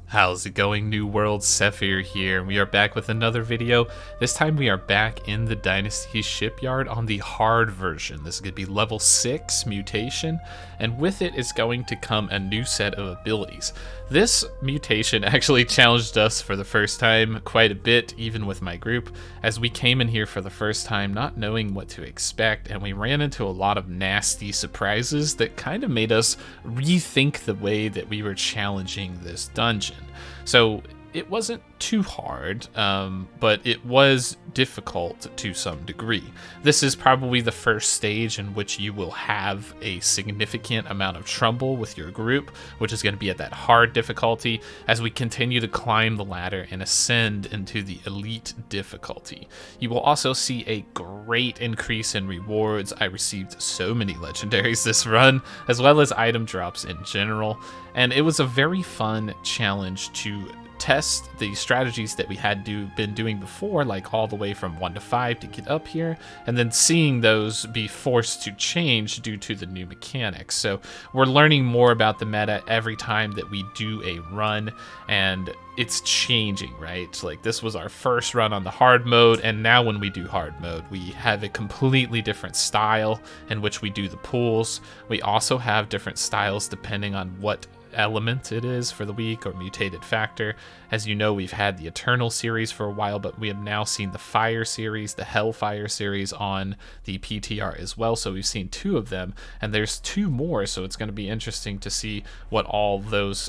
How's it going, New World? Sethphir here, and we are back with another video. This time we are back in the Dynasty Shipyard on the hard version. This is going to be level 6 Mutation, and with it is going to come a new set of abilities. This Mutation actually challenged us for the first time quite a bit, even with my group, as we came in here for the first time not knowing what to expect, and we ran into a lot of nasty surprises that kind of made us rethink the way that we were challenging this dungeon. So it wasn't too hard, but it was difficult to some degree. This is probably the first stage in which you will have a significant amount of trouble with your group, which is going to be at that hard difficulty as we continue to climb the ladder and ascend into the elite difficulty. You will also see a great increase in rewards. I received so many legendaries this run, as well as item drops in general, and it was a very fun challenge to test the strategies that we had been doing before, like all the way from 1 to 5 to get up here, and then seeing those be forced to change due to the new mechanics. So we're learning more about the meta every time that we do a run, and it's changing, right? Like, this was our first run on the hard mode, and now when we do hard mode, we have a completely different style in which we do the pools. We also have different styles depending on what element it is for the week or mutated factor. As you know, we've had the Eternal series for a while, but we have now seen the Fire series, the Hellfire series on the PTR as well. So we've seen 2 of them, and there's 2 more. So it's going to be interesting to see what all those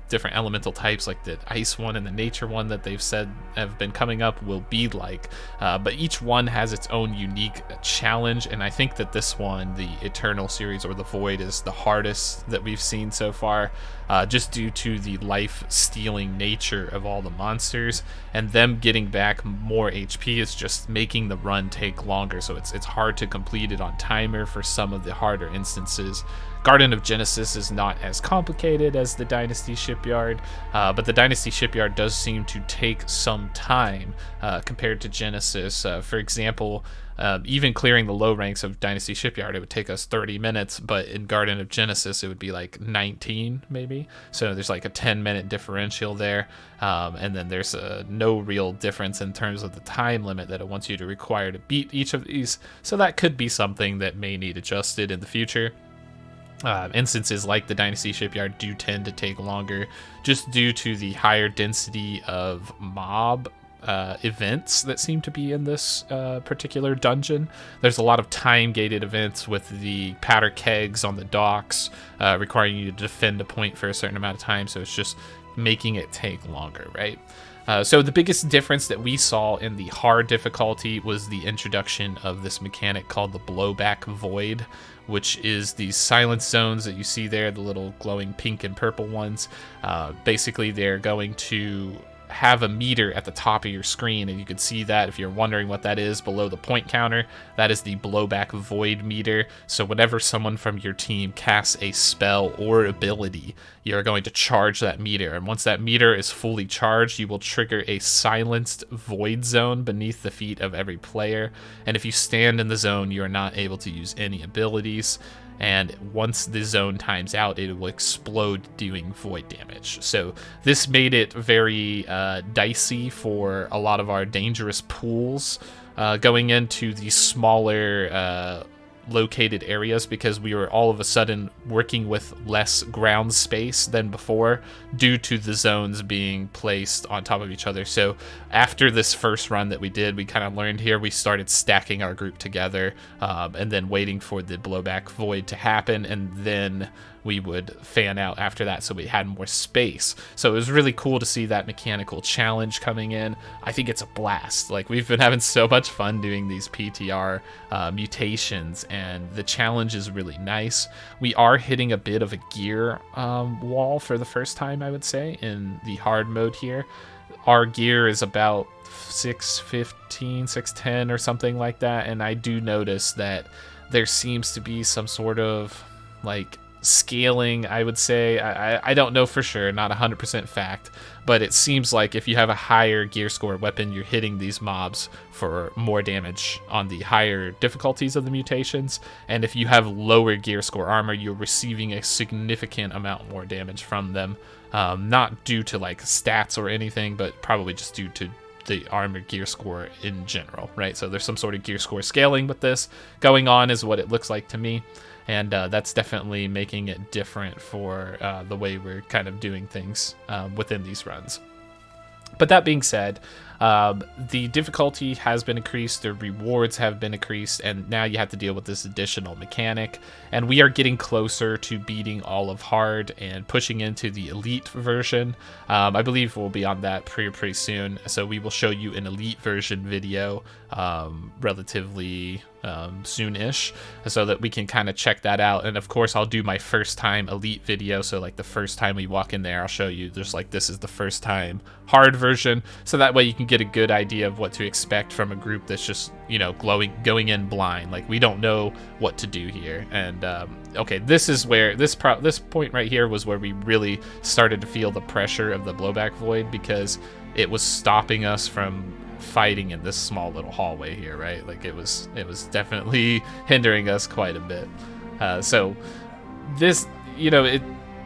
different elemental types, like the ice one and the nature one that they've said have been coming up, will be like. But each one has its own unique challenge, and I think that this one, the Eternal series or the Void, is the hardest that we've seen so far. Just due to the life-stealing nature of all the monsters, and them getting back more HP is just making the run take longer, so it's hard to complete it on timer for some of the harder instances. Garden of Genesis is not as complicated as the Dynasty Shipyard, but the Dynasty Shipyard does seem to take some time compared to Genesis. For example, even clearing the low ranks of Dynasty Shipyard, it would take us 30 minutes, but in Garden of Genesis, it would be like 19, maybe. So there's like a 10-minute differential there, and then there's no real difference in terms of the time limit that it wants you to require to beat each of these. So that could be something that may need adjusted in the future. Instances like the Dynasty Shipyard do tend to take longer just due to the higher density of mob events that seem to be in this particular dungeon. There's a lot of time-gated events with the powder kegs on the docks requiring you to defend a point for a certain amount of time, so it's just making it take longer, right? So the biggest difference that we saw in the hard difficulty was the introduction of this mechanic called the blowback void, which is these silence zones that you see there, the little glowing pink and purple ones. Basically, they're going to have a meter at the top of your screen, and you can see that if you're wondering what that is below the point counter. That is the blowback void meter. So whenever someone from your team casts a spell or ability, you're going to charge that meter, and once that meter is fully charged, you will trigger a silenced void zone beneath the feet of every player, and if you stand in the zone, you are not able to use any abilities. And once the zone times out, it will explode doing void damage. So this made it very dicey for a lot of our dangerous pools going into the smaller located areas, because we were all of a sudden working with less ground space than before due to the zones being placed on top of each other. So after this first run that we did, we kind of learned here, we started stacking our group together and then waiting for the blowback void to happen, and then we would fan out after that so we had more space. So it was really cool to see that mechanical challenge coming in. I think it's a blast. Like, we've been having so much fun doing these PTR mutations, and the challenge is really nice. We are hitting a bit of a gear wall for the first time, I would say, in the hard mode here. Our gear is about 615, 610 or something like that, and I do notice that there seems to be some sort of like scaling, I would say. I don't know for sure, not 100% fact, but it seems like if you have a higher gear score weapon, you're hitting these mobs for more damage on the higher difficulties of the mutations, and if you have lower gear score armor, you're receiving a significant amount more damage from them, not due to like stats or anything, but probably just due to the armor gear score in general, right? So there's some sort of gear score scaling with this going on, is what it looks like to me. And that's definitely making it different for the way we're kind of doing things within these runs. But that being said, the difficulty has been increased, the rewards have been increased, and now you have to deal with this additional mechanic. And we are getting closer to beating all of hard and pushing into the elite version. I believe we'll be on that pretty soon, so we will show you an elite version video relatively soon-ish, so that we can kind of check that out. And of course I'll do my first time elite video, so like the first time we walk in there, I'll show you there's like, this is the first time hard version, so that way you can get a good idea of what to expect from a group that's just, you know, going in blind. Like, we don't know what to do here. And okay, this is where this point right here was where we really started to feel the pressure of the blowback void, because it was stopping us from fighting in this small little hallway here, right? Like, it was definitely hindering us quite a bit. So this, you know,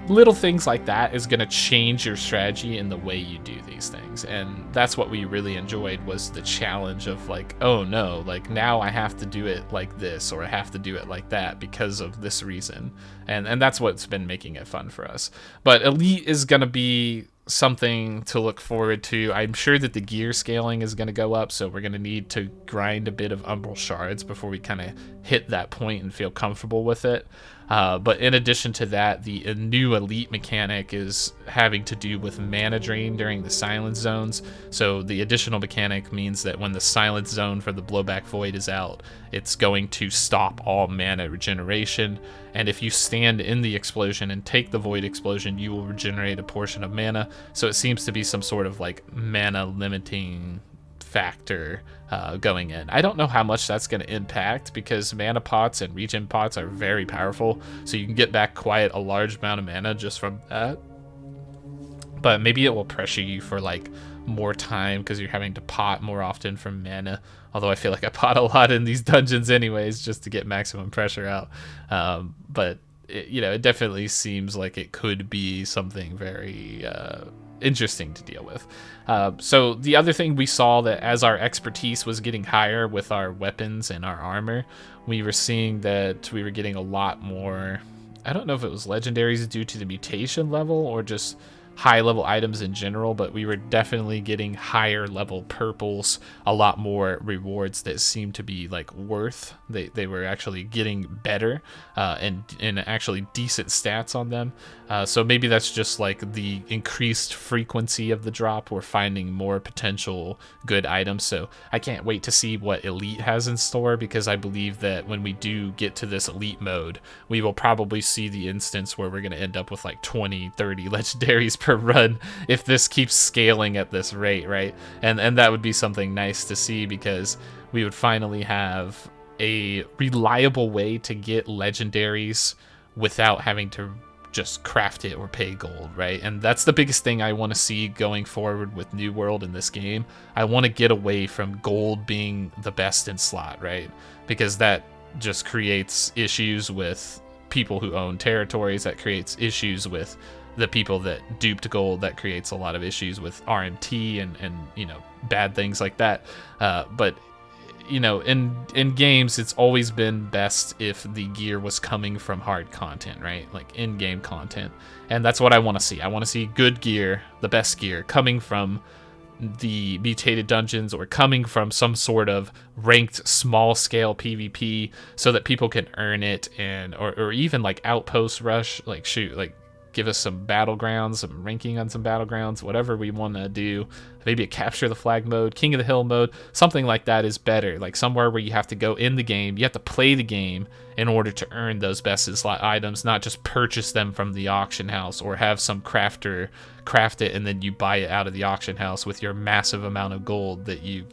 little things like that is going to change your strategy in the way you do these things, and that's what we really enjoyed, was the challenge of like, oh no, like now I have to do it like this, or I have to do it like that because of this reason, and that's what's been making it fun for us. But elite is going to be something to look forward to. I'm sure that the gear scaling is going to go up, so we're going to need to grind a bit of Umbral Shards before we kind of hit that point and feel comfortable with it. But in addition to that, the new elite mechanic is having to do with mana drain during the silence zones. So the additional mechanic means that when the silence zone for the blowback void is out, it's going to stop all mana regeneration. And if you stand in the explosion and take the void explosion, you will regenerate a portion of mana. So it seems to be some sort of like mana limiting factor going in. I don't know how much that's going to impact, because mana pots and regen pots are very powerful, so you can get back quite a large amount of mana just from that. But maybe it will pressure you for like more time, because you're having to pot more often from mana. Although I feel like I pot a lot in these dungeons anyways, just to get maximum pressure out. But you know, it definitely seems like it could be something very interesting to deal with. So the other thing we saw, that as our expertise was getting higher with our weapons and our armor, we were seeing that we were getting a lot more, I don't know if it was legendaries due to the mutation level or just high level items in general, but we were definitely getting higher level purples, a lot more rewards that seemed to be like worth. They were actually getting better and actually decent stats on them. So maybe that's just like the increased frequency of the drop. We're finding more potential good items. So I can't wait to see what elite has in store, because I believe that when we do get to this elite mode, we will probably see the instance where we're going to end up with like 20, 30 legendaries per run if this keeps scaling at this rate, right? And that would be something nice to see, because we would finally have a reliable way to get legendaries without having to just craft it or pay gold, right? And that's the biggest thing I want to see going forward with New World in this game. I want to get away from gold being the best in slot, right? Because that just creates issues with people who own territories, that creates issues with the people that duped gold, that creates a lot of issues with RMT and you know, bad things like that. But you know, in games, it's always been best if the gear was coming from hard content, right? Like in-game content. And that's what I want to see. I want to see good gear, the best gear, coming from the mutated dungeons, or coming from some sort of ranked small-scale PvP, so that people can earn it, and or even like outpost rush, like shoot, like give us some battlegrounds, some ranking on some battlegrounds, whatever we want to do. Maybe a capture the flag mode, king of the hill mode, something like that is better. Like somewhere where you have to go in the game, you have to play the game in order to earn those best in slot items, not just purchase them from the auction house, or have some crafter craft it and then you buy it out of the auction house with your massive amount of gold that you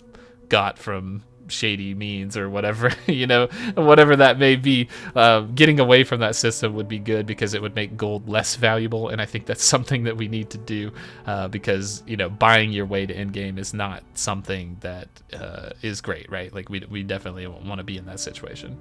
got from shady means or whatever, you know, whatever that may be. Getting away from that system would be good because it would make gold less valuable, and I think that's something that we need to do because, you know, buying your way to endgame is not something that is great, right? Like we definitely want to be in that situation.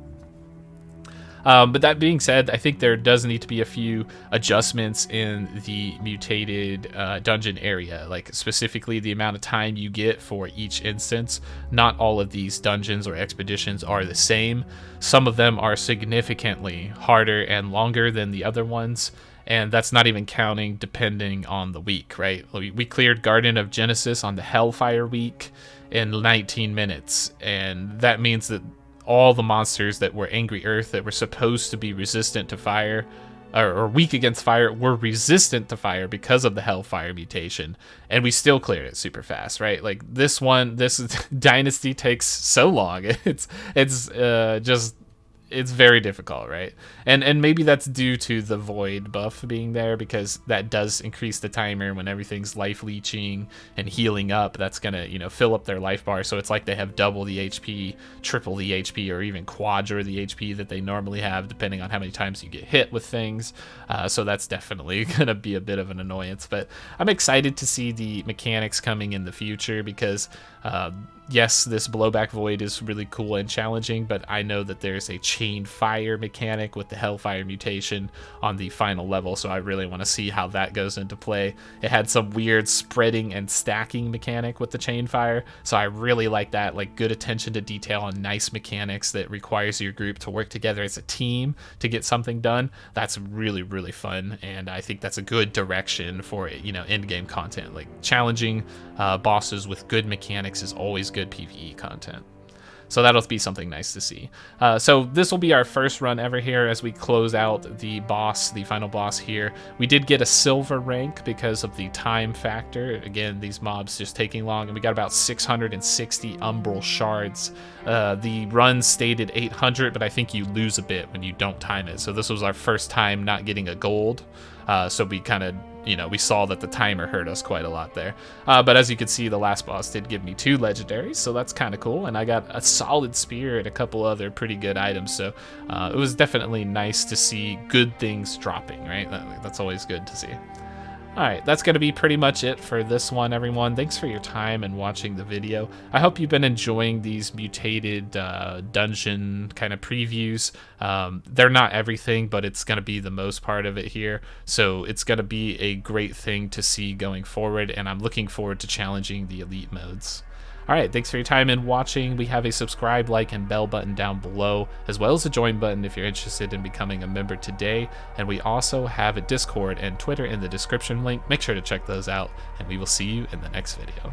But that being said, I think there does need to be a few adjustments in the mutated dungeon area, like specifically the amount of time you get for each instance. Not all of these dungeons or expeditions are the same. Some of them are significantly harder and longer than the other ones, and that's not even counting depending on the week, right? We cleared Garden of Genesis on the Hellfire week in 19 minutes, and that means that all the monsters that were Angry Earth that were supposed to be resistant to fire or weak against fire were resistant to fire because of the Hellfire mutation, and we still cleared it super fast, right? Like this Dynasty takes so long. It's very difficult, right? And maybe that's due to the void buff being there, because that does increase the timer when everything's life leeching and healing up. That's gonna, you know, fill up their life bar, so it's like they have double the HP, triple the HP, or even quadra the HP that they normally have, depending on how many times you get hit with things. So that's definitely gonna be a bit of an annoyance, but I'm excited to see the mechanics coming in the future, because yes, this blowback void is really cool and challenging, but I know that there's a chain fire mechanic with the Hellfire mutation on the final level, so I really want to see how that goes into play. It had some weird spreading and stacking mechanic with the chain fire, so I really like that, like good attention to detail and nice mechanics that requires your group to work together as a team to get something done. That's really, really fun, and I think that's a good direction for, you know, end-game content. Like challenging bosses with good mechanics is always good PvE content. So that'll be something nice to see. So this will be our first run ever here as we close out the boss, the final boss here. We did get a silver rank because of the time factor. Again, these mobs just taking long, and we got about 660 Umbral Shards. The run stated 800, but I think you lose a bit when you don't time it. So this was our first time not getting a gold. So we kind of, you know, we saw that the timer hurt us quite a lot there. But as you can see, the last boss did give me 2 legendaries, so that's kind of cool. And I got a solid spear and a couple other pretty good items. So it was definitely nice to see good things dropping, right? That's always good to see. All right, that's going to be pretty much it for this one, everyone. Thanks for your time and watching the video. I hope you've been enjoying these mutated dungeon kind of previews. They're not everything, but it's going to be the most part of it here. So it's going to be a great thing to see going forward, and I'm looking forward to challenging the elite modes. All right, thanks for your time and watching. We have a subscribe, like, and bell button down below, as well as a join button if you're interested in becoming a member today. And we also have a Discord and Twitter in the description link. Make sure to check those out, and we will see you in the next video.